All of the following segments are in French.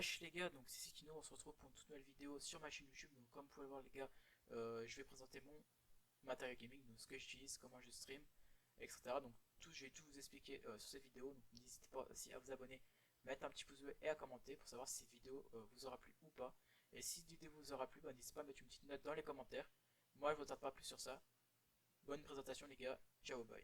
Wesh les gars, donc c'est Sikino, on se retrouve pour une toute nouvelle vidéo sur ma chaîne YouTube. Donc comme vous pouvez le voir les gars, je vais présenter mon matériel gaming, donc ce que j'utilise, comment je stream, etc. Donc je vais tout vous expliquer sur cette vidéo. Donc n'hésitez pas aussi à vous abonner, mettre un petit pouce bleu et à commenter pour savoir si cette vidéo vous aura plu ou pas. Et si cette vidéo vous aura plu, bah, n'hésitez pas à mettre une petite note dans les commentaires. Moi je ne vous tarde pas plus sur ça. Bonne présentation les gars, ciao bye.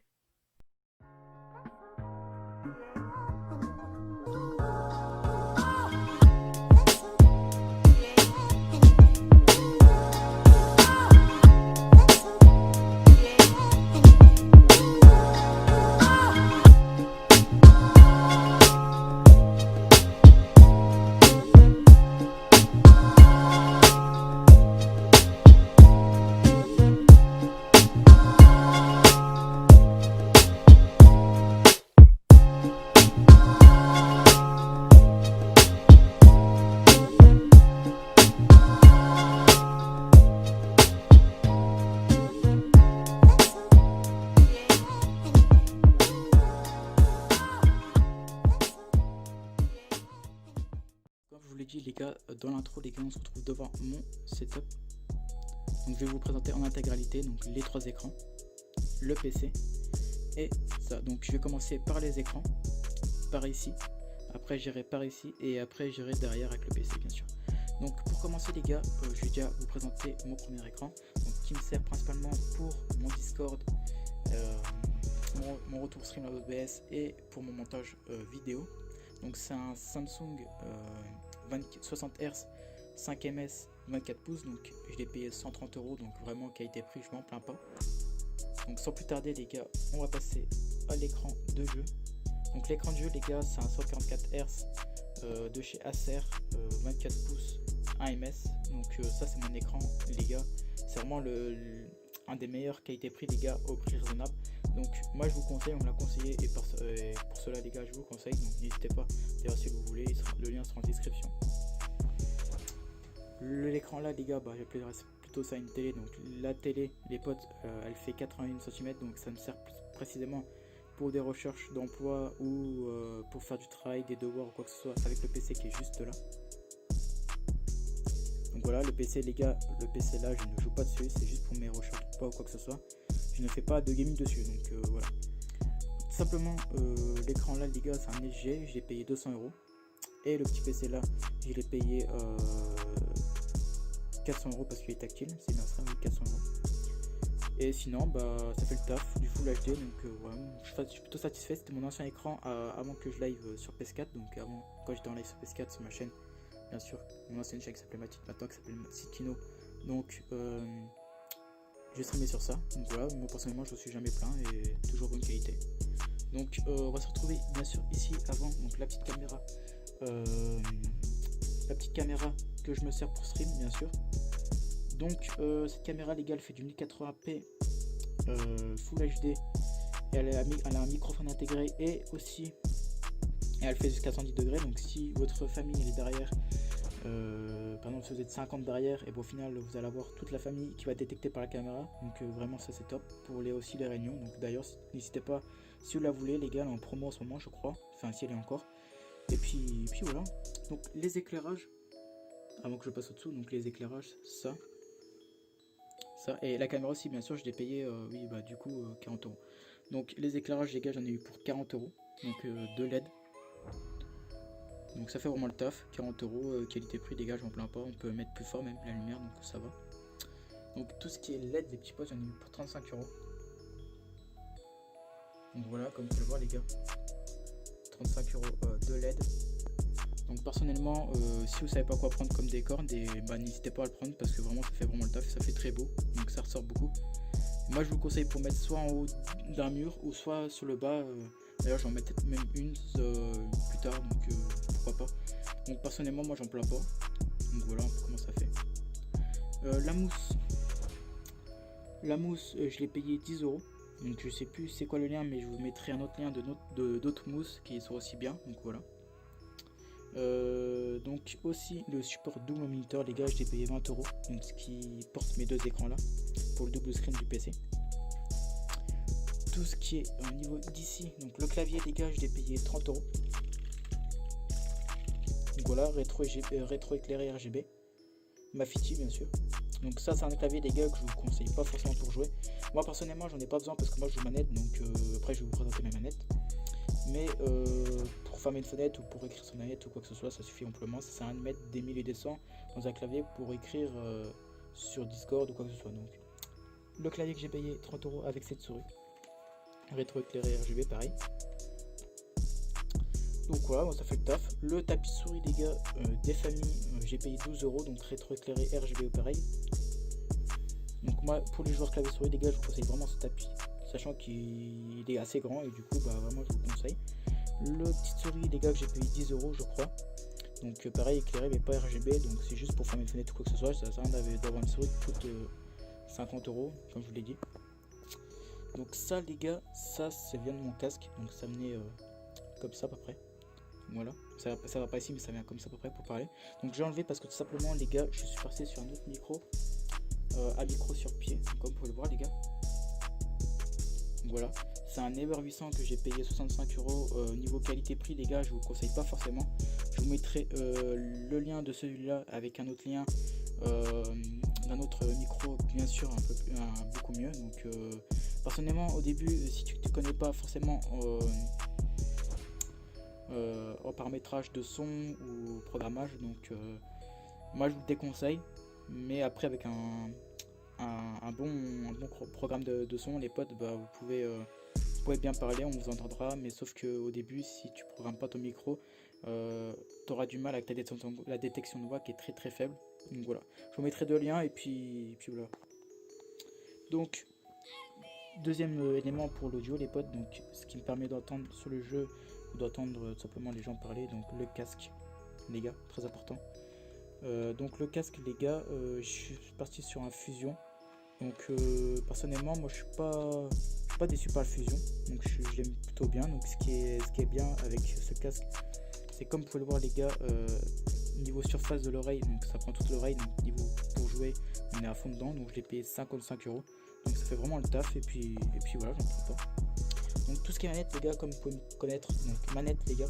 Comme je vous l'ai dit les gars, dans l'intro les gars, on se retrouve devant mon setup. Donc je vais vous présenter en intégralité donc les trois écrans, le PC et ça. Donc je vais commencer par les écrans, par ici, après j'irai par ici et après j'irai derrière avec le PC bien sûr. Donc pour commencer les gars, je vais déjà vous présenter mon premier écran, donc, qui me sert principalement pour mon Discord, mon retour stream à OBS et pour mon montage vidéo. Donc c'est un Samsung 60 Hz 5 ms 24 pouces, donc je l'ai payé 130 €, donc vraiment qualité prix, je m'en plains pas. Donc sans plus tarder les gars, on va passer à l'écran de jeu. Donc l'écran de jeu les gars, c'est un 144 Hz de chez Acer, 24 pouces 1 ms. Donc ça c'est mon écran les gars, c'est vraiment un des meilleurs qualité prix les gars au prix raisonnable. Donc moi je vous conseille, on me l'a conseillé et pour cela les gars je vous conseille, donc n'hésitez pas, d'ailleurs si vous voulez le lien sera en description. L'écran là les gars, bah, j'appellerais plutôt ça une télé. Donc la télé les potes, elle fait 81 cm, donc ça me sert précisément pour des recherches d'emploi ou pour faire du travail, des devoirs ou quoi que ce soit, avec le PC qui est juste là. Donc voilà, le PC les gars, le PC là je ne joue pas dessus, c'est juste pour mes recherches d'emploi ou quoi que ce soit. Je ne fais pas de gaming dessus, donc voilà. Tout simplement l'écran là les gars, c'est un LG, je l'ai payé 200 €. Et le petit PC là, je l'ai payé 400 € parce qu'il est tactile, c'est bien ça, oui, 400 €. Et sinon bah ça fait le taf, du Full HD, donc voilà, je suis plutôt satisfait. C'était mon ancien écran avant que je live sur PS4, donc avant, quand j'étais en live sur PS4 sur ma chaîne, bien sûr, mon ancienne chaîne qui s'appelait Matic, maintenant qui s'appelle Sikino. Donc j'ai streamé sur ça, donc voilà, moi personnellement je ne suis jamais plaint et toujours bonne qualité. Donc on va se retrouver bien sûr ici avant, donc la petite caméra que je me sers pour stream bien sûr. Donc cette caméra légale fait du 1080p Full HD et elle a un microphone intégré et aussi elle fait jusqu'à 110 degrés. Donc si votre famille elle est derrière, par exemple si vous êtes 50 derrière, et bon, au final vous allez avoir toute la famille qui va être détectée par la caméra, donc vraiment ça c'est top pour aussi les réunions. Donc d'ailleurs n'hésitez pas, si vous la voulez les gars, elle est en promo en ce moment je crois, enfin si elle est encore. Et puis voilà, donc les éclairages, avant que je passe au dessous, donc les éclairages, ça et la caméra aussi bien sûr je l'ai payé oui bah du coup 40 €. Donc les éclairages les gars, j'en ai eu pour 40 €, donc de LED. Donc ça fait vraiment le taf, 40 €, qualité prix les gars, je m'en plains pas, on peut mettre plus fort même la lumière, donc ça va. Donc tout ce qui est LED, les petits pots, j'en ai eu pour 35 €. Donc voilà, comme vous pouvez le voir les gars, 35 € de LED. Donc personnellement, si vous savez pas quoi prendre comme décor, bah, n'hésitez pas à le prendre parce que vraiment ça fait vraiment le taf, ça fait très beau, donc ça ressort beaucoup. Moi je vous conseille pour mettre soit en haut d'un mur ou soit sur le bas. D'ailleurs j'en mettais même une plus tard, donc pourquoi pas. Donc personnellement moi j'en plains pas. Donc voilà un peu comment ça fait. La mousse je l'ai payé 10 €. Donc je sais plus c'est quoi le lien, mais je vous mettrai un autre lien d'autres mousses qui sont aussi bien. Donc voilà. Donc aussi le support double moniteur les gars, je l'ai payé 20 €, donc ce qui porte mes deux écrans là pour le double screen du PC. Tout ce qui est au niveau d'ici, donc le clavier les gars, je l'ai payé 30 €. Donc voilà, rétro éclairé RGB, Mafiti bien sûr. Donc ça c'est un clavier les gars que je vous conseille pas forcément pour jouer. Moi personnellement j'en ai pas besoin parce que moi je joue manette, donc après je vais vous présenter mes manettes. Mais pour fermer une fenêtre ou pour écrire sur manette ou quoi que ce soit, ça suffit amplement. Ça sert à rien de mettre des 1000 et des 100 dans un clavier pour écrire sur Discord ou quoi que ce soit. Donc le clavier que j'ai payé 30 € avec cette souris, rétro éclairé RGB pareil. Donc voilà, bon, ça fait le taf. Le tapis souris les gars des familles, j'ai payé 12 €, donc rétro éclairé RGB pareil. Donc moi pour les joueurs clavier souris les gars je vous conseille vraiment ce tapis, sachant qu'il est assez grand et du coup bah vraiment je vous conseille. Le petit souris les gars que j'ai payé 10 € je crois. Donc pareil éclairé mais pas RGB, donc c'est juste pour fermer une fenêtre ou quoi que ce soit. Ça sert à rien d'avoir une souris qui coûte 50 € comme je vous l'ai dit. Donc ça les gars, ça vient de mon casque, donc ça venait comme ça à peu près. Voilà, ça va pas ici mais ça vient comme ça à peu près pour parler. Donc j'ai enlevé parce que tout simplement les gars je suis passé sur un autre micro, à micro sur pied comme vous pouvez le voir les gars. Donc voilà, c'est un Never 800 que j'ai payé 65 €. Niveau qualité prix les gars je vous conseille pas forcément. Je vous mettrai le lien de celui-là avec un autre lien d'un autre micro bien sûr beaucoup mieux. Donc personnellement au début si tu ne connais pas forcément en paramétrage de son ou programmage, donc moi je vous le déconseille, mais après avec un bon programme de son les potes, bah, vous pouvez bien parler, on vous entendra, mais sauf que au début si tu programmes pas ton micro tu auras du mal avec la détection de voix qui est très très faible. Donc voilà, je vous mettrai deux liens et puis voilà. Donc deuxième élément pour l'audio les potes, donc ce qui me permet d'entendre sur le jeu ou d'entendre tout simplement les gens parler, donc le casque les gars, très important. Donc le casque les gars, je suis parti sur un Fusion. Donc personnellement moi je suis pas déçu par le Fusion, donc je l'aime plutôt bien. Donc ce qui est bien avec ce casque, c'est comme vous pouvez le voir les gars, niveau surface de l'oreille, donc ça prend toute l'oreille, donc niveau pour jouer on est à fond dedans. Donc je l'ai payé 55 €, donc ça fait vraiment le taf et puis voilà, j'en prends pas. Donc tout ce qui est manette les gars, comme vous pouvez me connaître, donc manette les gars,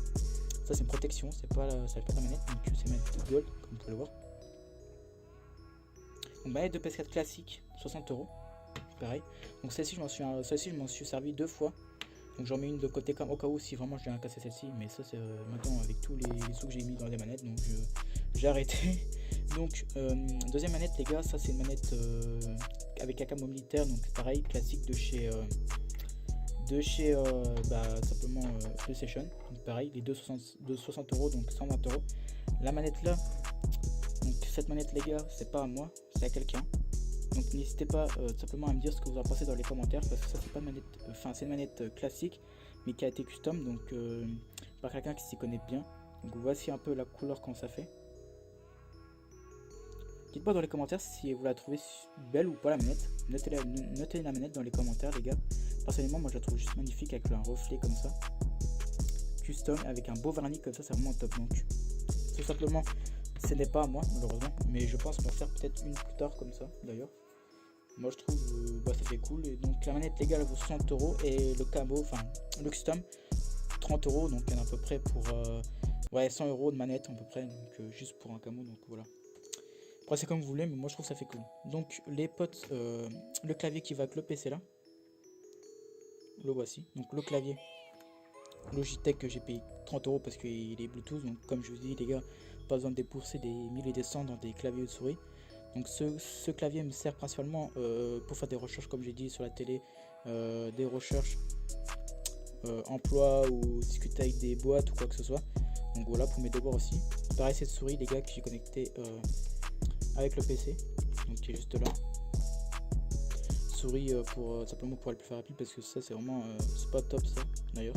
ça c'est une protection, ça fait pas de la manette, donc c'est une manette gold comme vous pouvez le voir. Donc manette de PS4 classique 60 €, pareil. Donc celle-ci je m'en suis servi deux fois, donc j'en mets une de côté comme au cas où si vraiment je viens à casser celle-ci, mais ça c'est maintenant avec tous les sous que j'ai mis dans les manettes, donc j'ai arrêté. Donc deuxième manette les gars, ça c'est une manette avec un camo militaire, donc pareil classique de chez simplement PlayStation, donc pareil les deux 60 €, donc 120 €. La manette là, donc cette manette les gars c'est pas à moi, c'est à quelqu'un, donc n'hésitez pas tout simplement à me dire ce que vous en pensez dans les commentaires, parce que ça c'est pas une manette, c'est une manette classique mais qui a été custom, donc par quelqu'un qui s'y connaît bien. Donc voici un peu la couleur quand ça fait. Dites-moi dans les commentaires si vous la trouvez belle ou pas la manette. Notez la manette dans les commentaires les gars. Personnellement moi je la trouve juste magnifique avec un reflet comme ça. Custom avec un beau vernis comme ça, c'est vraiment top. Donc tout simplement ce n'est pas à moi malheureusement, mais je pense m'en faire peut-être une plus tard comme ça d'ailleurs. Moi je trouve ça fait cool. Et donc la manette les gars elle vaut 60 € et le camo, enfin le custom 30 €, donc il y en a à peu près pour 100 € de manette à peu près, donc juste pour un camo, donc voilà. Après c'est comme vous voulez, mais moi je trouve ça fait cool. Donc les potes, le clavier qui va avec le PC là, le voici. Donc le clavier Logitech que j'ai payé 30 € parce qu'il est Bluetooth, donc comme je vous dis les gars, pas besoin de débourser des 1000 et des 100 dans des claviers de souris. Donc ce clavier me sert principalement pour faire des recherches comme j'ai dit sur la télé, des recherches emploi ou discuter avec des boîtes ou quoi que ce soit. Donc voilà, pour mes devoirs aussi. Pareil cette souris les gars que j'ai connecté avec le PC, donc qui est juste là. Souris pour simplement pour aller plus rapide, parce que ça c'est vraiment c'est pas top ça d'ailleurs.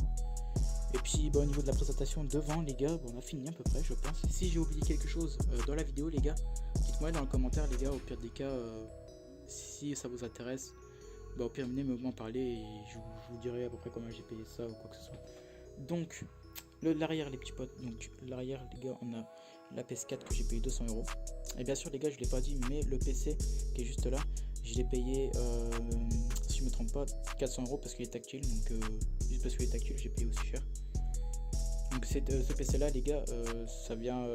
Et puis au niveau de la présentation devant les gars, on a fini à peu près je pense. Si j'ai oublié quelque chose dans la vidéo les gars, dites-moi dans le commentaire les gars, au pire des cas si ça vous intéresse, au pire venez m'en parler et je vous dirai à peu près comment j'ai payé ça ou quoi que ce soit. Donc l'arrière les petits potes, donc l'arrière les gars, on a la PS4 que j'ai payé 200 €. Et bien sûr les gars je l'ai pas dit, mais le PC qui est juste là, je l'ai payé si je me trompe pas 400 € parce qu'il est tactile, donc juste parce qu'il est tactile j'ai payé aussi cher. Donc ce PC là les gars, ça vient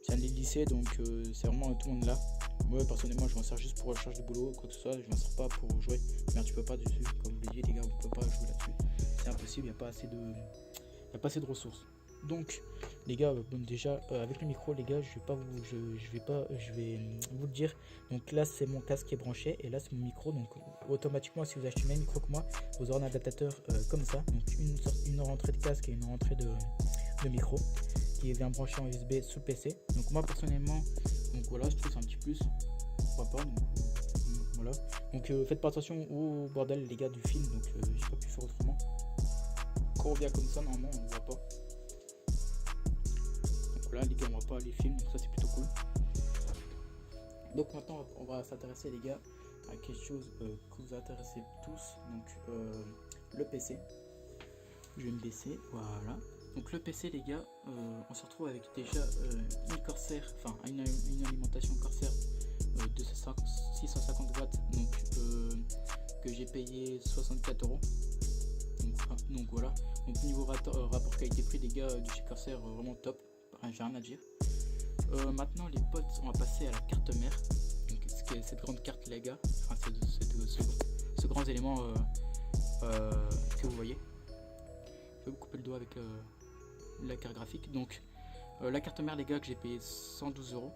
c'est un lycée, donc c'est vraiment tout le monde là. Moi personnellement je m'en sers juste pour recherche de boulot, quoi que ce soit, je m'en sers pas pour jouer. Mais tu peux pas dessus, comme je vous l'ai dit les gars, on peut pas jouer là-dessus. C'est impossible, il n'y a pas assez de ressources. Donc les gars, bon, déjà avec le micro les gars, je vais vous le dire. Donc là c'est mon casque qui est branché et là c'est mon micro. Donc automatiquement si vous achetez le même micro que moi, vous aurez un adaptateur comme ça. Donc une rentrée de casque et une rentrée de micro qui vient brancher en USB sous le PC. Donc moi personnellement, donc voilà, je trouve c'est un petit plus. Pourquoi pas, donc voilà. Donc faites pas attention au bordel les gars du film. Donc j'ai pas pu faire autrement. Quand on vient comme ça, normalement on ne voit pas. Donc voilà les gars, on voit pas les films, donc ça c'est plutôt cool. Donc maintenant on va s'intéresser les gars à quelque chose que vous intéressez tous. Donc le PC. Je vais me baisser, voilà. Donc le PC les gars, on se retrouve avec déjà une Corsair, enfin une alimentation Corsair de 650 watts, donc que j'ai payé 64 euros. Donc voilà. Donc niveau rapport qualité-prix les gars du chez Corsair, vraiment top, j'ai rien à dire. Maintenant les potes, on va passer à la carte mère. Donc cette grande carte les gars, enfin ce grand élément que vous voyez. Je vais vous couper le doigt avec la carte graphique. Donc la carte mère les gars que j'ai payé 112 euros.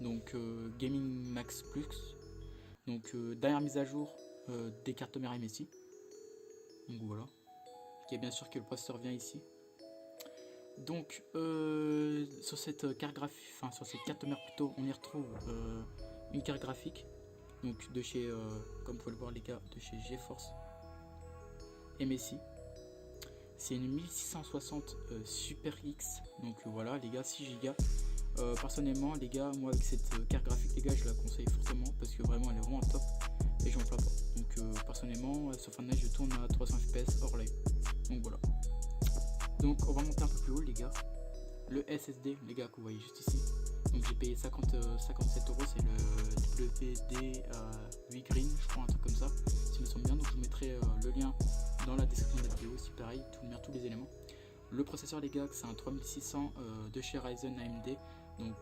Donc Gaming Max Plus. Donc dernière mise à jour des cartes mères MSI. Donc voilà. Qui est bien sûr que le processeur vient ici. Donc sur cette carte graphique, enfin sur cette carte mère plutôt, on y retrouve une carte graphique. Donc de chez, comme vous pouvez le voir les gars, de chez GeForce MSI. C'est une 1660 Super X, donc voilà les gars, 6 Go. Personnellement les gars, moi avec cette carte graphique les gars, je la conseille fortement parce que vraiment elle est vraiment top et j'en plains pas. Donc personnellement sur Fortnite je tourne à 300 fps hors live. Donc voilà. Donc on va monter un peu plus haut les gars. Le SSD les gars que vous voyez juste ici. Donc j'ai payé 57 euros, c'est le WD 8 Green, je crois un truc comme ça, si je me sens bien. Donc je vous mettrai le lien dans la description de la vidéo, c'est pareil, tous les éléments. Le processeur les gars, c'est un 3600 de chez Ryzen AMD, donc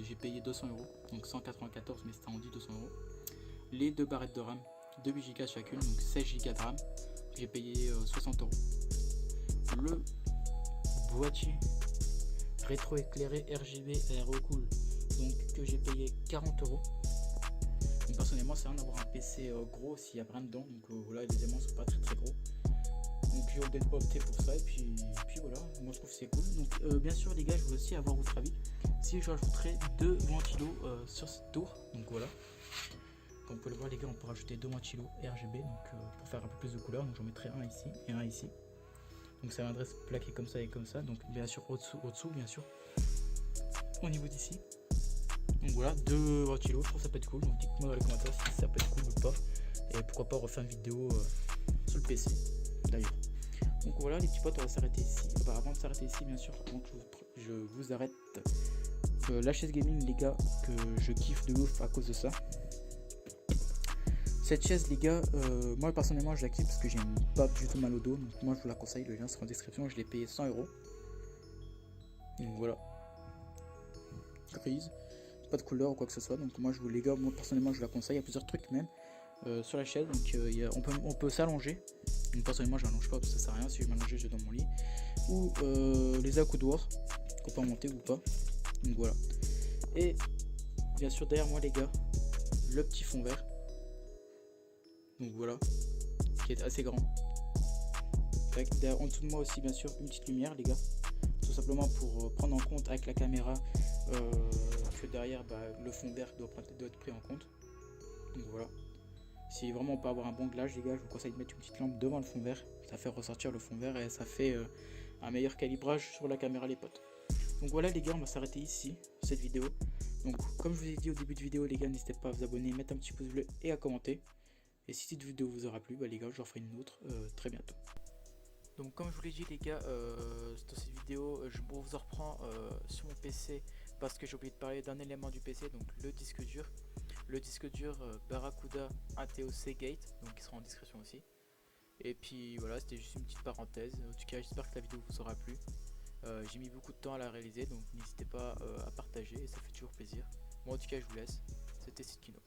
j'ai payé 200 euros, donc 194 mais c'était en dit 200 euros. Les deux barrettes de RAM, 2 Go chacune, donc 16 Go de RAM, j'ai payé 60 euros. Le boîtier rétro-éclairé RGB Aerocool, donc que j'ai payé 40 euros. Donc personnellement c'est rien d'avoir un PC gros s'il y a rien dedans, donc voilà, les éléments sont pas très gros. Donc j'ai opté pour ça et puis voilà, moi je trouve que c'est cool. Donc bien sûr les gars, je veux aussi avoir votre avis si je rajouterai 2 ventilos sur cette tour. Donc voilà, comme vous pouvez le voir les gars, on peut rajouter 2 ventilos RGB donc pour faire un peu plus de couleur. Donc j'en mettrai un ici et un ici. Donc ça viendrait se plaquer comme ça et comme ça. Donc bien sûr au-dessous bien sûr. Au niveau d'ici. Donc voilà, 2 ventilos, je trouve que ça peut être cool. Donc dites-moi dans les commentaires si ça peut être cool ou pas. Et pourquoi pas refaire une vidéo sur le PC d'ailleurs. Donc voilà les petits potes, on va s'arrêter ici. Bah, avant de s'arrêter ici bien sûr, avant que je vous arrête, la chaise gaming les gars, que je kiffe de ouf à cause de ça. Cette chaise les gars, moi personnellement je la kiffe parce que j'ai pas du tout mal au dos. Donc moi je vous la conseille, le lien sera en description. Je l'ai payé 100 euros. Donc voilà, grise, pas de couleur ou quoi que ce soit. Donc moi les gars, moi personnellement je la conseille. Il y a plusieurs trucs même sur la chaise. Donc on peut s'allonger. Donc personnellement je m'allonge pas parce que ça sert à rien. Si je m'allonge je vais dans mon lit. Ou les accoudoirs qu'on peut en monter ou pas. Donc voilà. Et bien sûr derrière moi les gars, le petit fond vert. Donc voilà, qui est assez grand. Avec en dessous de moi aussi bien sûr une petite lumière les gars. Tout simplement pour prendre en compte avec la caméra que derrière le fond vert doit être pris en compte. Donc voilà. Si vraiment on peut avoir un bon glage les gars, je vous conseille de mettre une petite lampe devant le fond vert. Ça fait ressortir le fond vert et ça fait un meilleur calibrage sur la caméra les potes. Donc voilà les gars, on va s'arrêter ici cette vidéo. Donc comme je vous ai dit au début de vidéo les gars, n'hésitez pas à vous abonner, mettre un petit pouce bleu et à commenter. Et si cette vidéo vous aura plu, les gars, je referai une autre très bientôt. Donc comme je vous l'ai dit les gars, dans cette vidéo, je vous reprends sur mon PC parce que j'ai oublié de parler d'un élément du PC, donc le disque dur. Le disque dur Barracuda ATOC Gate, donc qui sera en description aussi. Et puis voilà, c'était juste une petite parenthèse. En tout cas, j'espère que la vidéo vous aura plu. J'ai mis beaucoup de temps à la réaliser, donc n'hésitez pas à partager, et ça fait toujours plaisir. Moi en tout cas, je vous laisse. C'était Sitkino.